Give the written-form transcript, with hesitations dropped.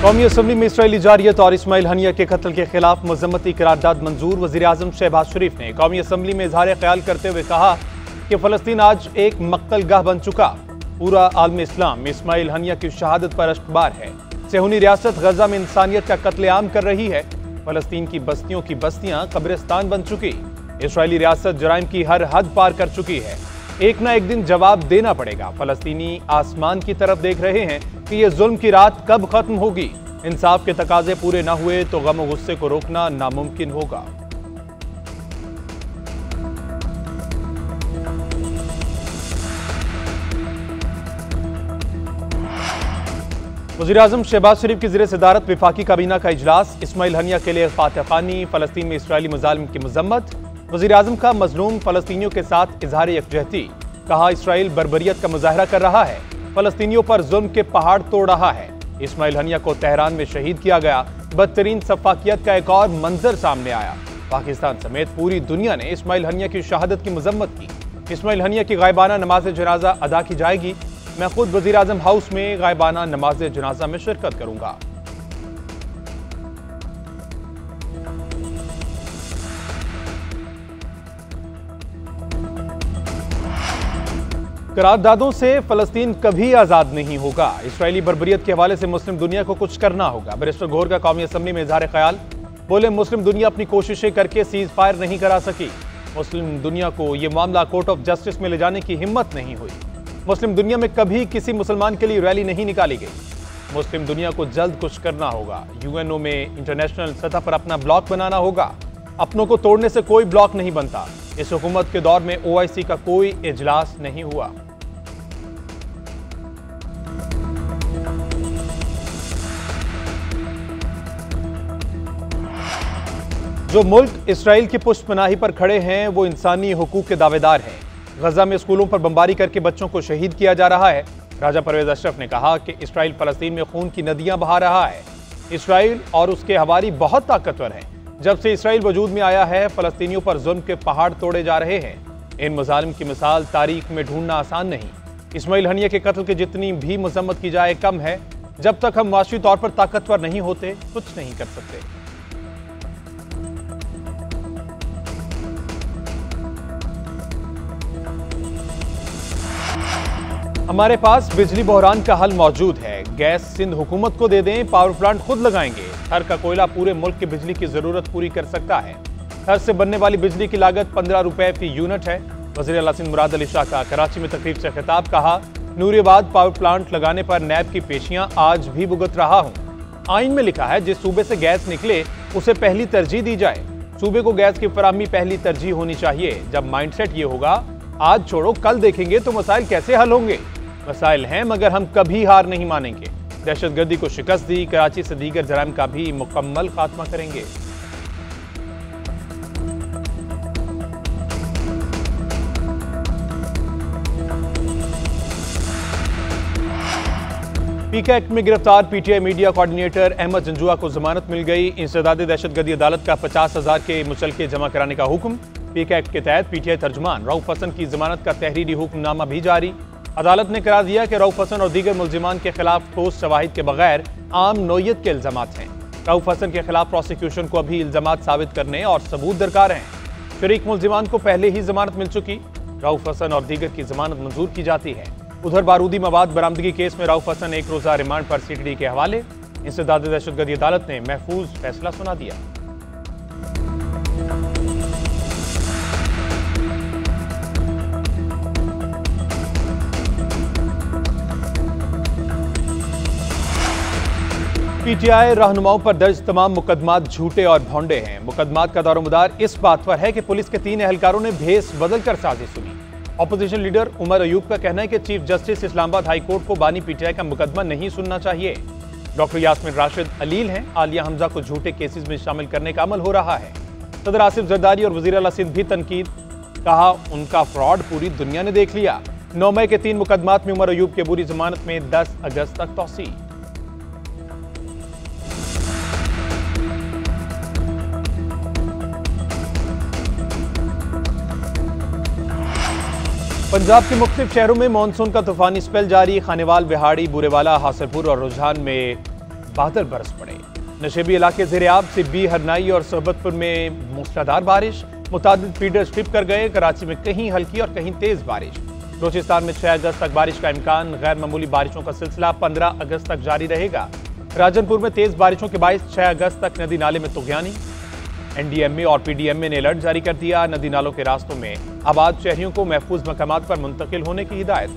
कौमी असम्बली में इसराइली जारियत और इस्माइल हनिया के कत्ल के खिलाफ मजम्मती करारदाद मंजूर। वज़ीर आज़म शहबाज शरीफ ने कौमी असम्बली में इजहार ख्याल करते हुए कहा कि फ़लस्तीन आज एक मक्तलगाह बन चुका। पूरा आलम इस्लाम इस्माइल हनिया की शहादत पर अश्कबार है। सेहूनी रियासत गजा में इंसानियत का कत्लेआम कर रही है। फ़लस्तीन की बस्तियों की बस्तियां कब्रिस्तान बन चुकी। इसराइली रियासत जराइम की हर हद पार कर चुकी है। एक ना एक दिन जवाब देना पड़ेगा। फ़लस्तीनी आसमान की तरफ देख रहे हैं कि ये जुल्म की रात कब खत्म होगी। इंसाफ के तकाजे पूरे ना हुए तो गम और गुस्से को रोकना नामुमकिन होगा। वज़ीर आज़म शहबाज शरीफ की ज़ेर सदारत वफाकी काबीना का इजलास। इस्माइल हनिया के लिए फातह ख़ानी, फ़लस्तीन में इसराइली मुज़ालिम की मज़म्मत। वज़ीर आज़म का मज़लूम फ़लस्तीनियों के साथ इजहार यकजहती। कहा इसराइल बर्बरियत का मुजाहरा कर रहा है, फ़लस्तीनियों पर जुल्म के पहाड़ तोड़ रहा है। इस्माइल हनिया को तेहरान में शहीद किया गया। बदतरीन सफाकियत का एक और मंजर सामने आया। पाकिस्तान समेत पूरी दुनिया ने इस्माइल हनिया की शहादत की मजम्मत की। इस्माइल हनिया की गायबाना नमाज जनाजा अदा की जाएगी। मैं खुद वज़ीर आज़म हाउस में गायबाना नमाज जनाजा में शिरकत करूंगा। करारदादों से फ़लस्तीन कभी आज़ाद नहीं होगा। इसराइली बर्बरियत के हवाले से मुस्लिम दुनिया को कुछ करना होगा। बैरिस्टर गौहर का कौमी असम्बली में इजहार ख्याल। बोले मुस्लिम दुनिया अपनी कोशिशें करके सीज फायर नहीं करा सकी। मुस्लिम दुनिया को यह मामला कोर्ट ऑफ जस्टिस में ले जाने की हिम्मत नहीं हुई। मुस्लिम दुनिया में कभी किसी मुसलमान के लिए रैली नहीं निकाली गई। मुस्लिम दुनिया को जल्द कुछ करना होगा। यूएनओ में इंटरनेशनल सतह पर अपना ब्लॉक बनाना होगा। अपनों को तोड़ने से कोई ब्लॉक नहीं बनता। इस हुकूमत के दौर में OIC का कोई इजलास नहीं हुआ। जो मुल्क इसराइल की पुष्टपनाही पर खड़े हैं वो इंसानी हुकूक के दावेदार हैं। गजा में स्कूलों पर बमबारी करके बच्चों को शहीद किया जा रहा है। राजा परवेज अशरफ ने कहा कि इसराइल फ़लस्तीन में खून की नदियां बहा रहा है। इसराइल और उसके हवारी बहुत ताकतवर हैं। जब से इसराइल वजूद में आया है, फ़लस्तीनियों पर जुल्म के पहाड़ तोड़े जा रहे हैं। इन मुजालिम की मिसाल तारीख में ढूंढना आसान नहीं। इस्माइल हनिया के कत्ल की जितनी भी मजम्मत की जाए कम है। जब तक हम माशी तौर पर ताकतवर नहीं होते, कुछ नहीं कर सकते। हमारे पास बिजली बहरान का हल मौजूद है। गैस सिंध हुकूमत को दे दें, पावर प्लांट खुद लगाएंगे। थर का कोयला पूरे मुल्क की बिजली की जरूरत पूरी कर सकता है। थर से बनने वाली बिजली की लागत 15 रुपए फी यूनिट है। वज़ीर आला सिंध मुराद अली शाह का कराची में तकरीब से खिताब। कहा नूरियाबाद पावर प्लांट लगाने पर नैब की पेशियां आज भी भुगत रहा हूं। आइन में लिखा है जिस सूबे से गैस निकले उसे पहली तरजीह दी जाए। सूबे को गैस की फराहमी पहली तरजीह होनी चाहिए। जब माइंडसेट ये होगा आज छोड़ो कल देखेंगे तो मसाइल कैसे हल होंगे। मसाइल हैं मगर हम कभी हार नहीं मानेंगे। दहशतगर्दी को शिकस्त दी, कराची से दीगर जराइम का भी मुकम्मल खात्मा करेंगे। पीके एक्ट में गिरफ्तार PTI media coordinator Ahmed Janjua को जमानत मिल गई। इंसदाद दहशतगर्दी अदालत का 50,000 के मुचलके जमा कराने का हुक्म। पीके एक्ट के तहत PTI तर्जुमान रऊफ हसन की जमानत का तहरीरी हुक्मनामा भी जारी। अदालत ने करार दिया कि रऊफ हसन और दीगर मुल्जिमान के खिलाफ ठोस शवाहिद के बगैर आम नोयत के इल्जामात हैं। रऊफ हसन के खिलाफ प्रोसिक्यूशन को अभी इल्जामात साबित करने और सबूत दरकार हैं। शरीक मुल्जिमान को पहले ही जमानत मिल चुकी। रऊफ हसन और दीगर की जमानत मंजूर की जाती है। उधर बारूदी मवाद बरामदगी केस में रऊफ हसन 1 रोजा रिमांड पर CTD के हवाले। इंसदाद दहशतगर्दी अदालत ने महफूज फैसला सुना दिया। PTI रहनुमाओं पर दर्ज तमाम मुकदमात झूठे और भोंडे हैं। मुकदमात का दारोमदार इस बात पर है कि पुलिस के 3 एहलकारों ने भेस बदल कर साजिश सुनी। ऑपोजिशन लीडर उमर अयूब का कहना है कि chief justice Islamabad high court को बानी PTI का मुकदमा नहीं सुनना चाहिए। डॉक्टर यास्मीन राशिद अलील हैं। आलिया हमजा को झूठे केसेस में शामिल करने का अमल हो रहा है। सदर आसिफ जरदारी और वज़ीर आला सिंध भी तनकीद। कहा उनका फ्रॉड पूरी दुनिया ने देख लिया। 9 मई के 3 मुकदमात में उमर अयूब के बुरी जमानत में 10 अगस्त तक तौसी। पंजाब के मुख्तलिफ शहरों में मानसून का तूफानी स्पेल जारी। खानेवाल, बिहाड़ी, बुरेवाला, हासिलपुर और रुझान में बादल बरस पड़े। नशेबी इलाके ज़ेर-ए-आब से बी हरनाई और सोहबतपुर में मूसलाधार बारिश, मुतादिद फीडर स्ट्रिप कर गए। कराची में कहीं हल्की और कहीं तेज बारिश। बलूचिस्तान में 6 अगस्त तक बारिश का इम्कान। गैर मामूली बारिशों का सिलसिला 15 अगस्त तक जारी रहेगा। राजनपुर में तेज बारिशों के बायस 6 अगस्त तक नदी नाले में तुगयानी। एनडीएमए और पीडीएमए ने अलर्ट जारी कर दिया। नदी नालों के रास्तों में आबाद शहरियों को महफूज मकामात पर मुंतकिल होने की हिदायत।